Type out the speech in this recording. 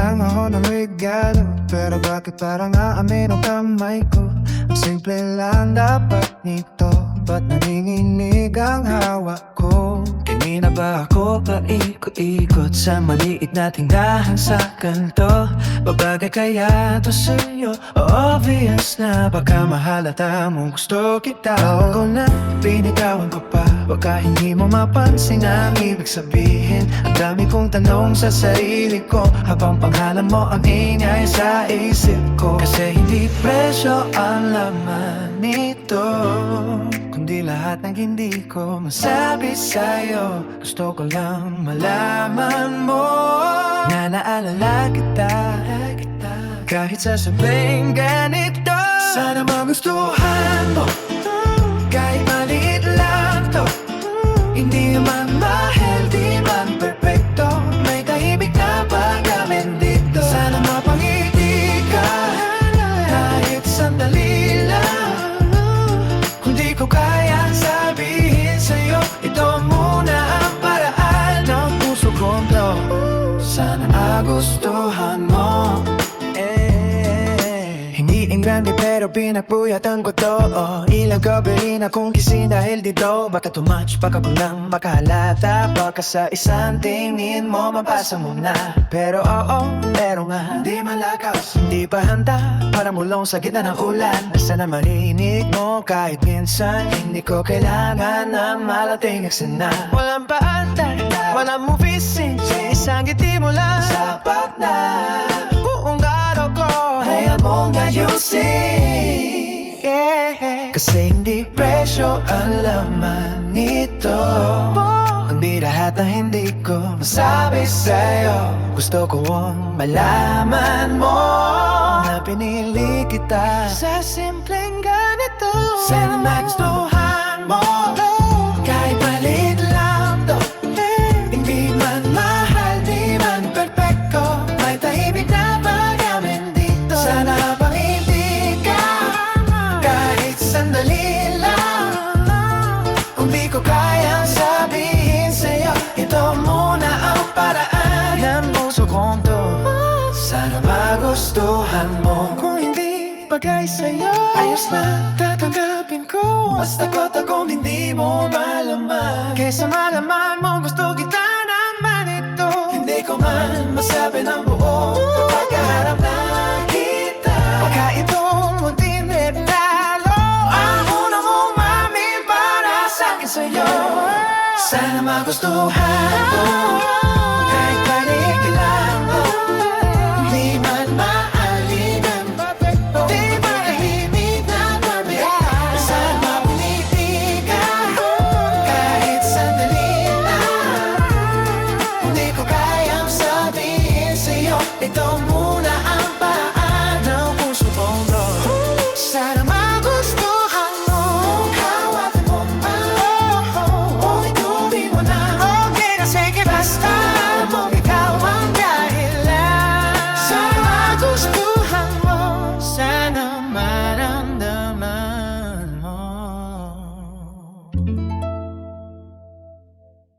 lang ako ng regalo, pero bakit parang aamin ang kamay ko? Ang simple lang dapat nito, ba't nanginginig ang hawak ko? Kanina ba ako paikot-ikot sa maliit na tindahan sa kanto? Babagay kaya to sa'yo? Obvious na baka mahalata mong gusto kita. Tawag ko na, pinigawan ko pa, baka hindi mo mapansin ang ibig sabihin. Ang dami kong tanong sa sarili ko, habang pangalan mo ang ingay sa isip ko. Kasi hindi presyo ang laman nito, kundi lahat ng hindi ko masabi sa'yo. Gusto ko lang malaman mo na naalala kita, kahit sasabihin ganito. Sana magustuhan mo, kahit maliit lang to. Hindi man mahal, di man perfecto, may tahimik na pag-amin dito. Sana mapangiti ka, kahit sandali lang. Kung di ko kayang sabihin sa'yo, ito muna ang paraan ng puso kong to. Sana magustuhan mo. Hindi grande pero pinagpuyatan ko to. Ilang gabi akong gising dahil dito. Baka too much, baka kulang makahalata, baka sa isang tingin mo mabasa mo na. Pero oo, meron nga hindi malakas, hindi pa handa para mulong sa gitna ng ulan. Sana marinig mo kahit minsan, hindi ko kailangan ng malating eksena. Walang paantay, walang movie scene, sa isang ngiti mo lang sapat na. Buong araw ko hayaan mong ayusin, yeah. Kasi hindi presyo ang laman nito, kundi lahat na hindi ko masabi sa'yo. Gusto kong malaman mo na pinili kita sa simpleng ganito. Sana magustuhan mo, kahit maliit lang to. Hindi man mahal, di man perfecto, may tahimik na pag-amin dito. Sana pangiti ka, kahit sandali lang. Kung di ko kayang sabihin sa'yo, ito muna ang paraan ng puso kong to. Sana magustuhan mo. Kung hindi bagay sa'yo, ayos na, tatanggapin ko. Basta ko kung hindi mo malaman, kaysa malaman mo gusto kita naman ito. Hindi ko man masabi ng buo kapag kaharap na kita. Baka itong munting regalo ang una mong mamin para sa'kin sa'yo. Sana magustuhan mo.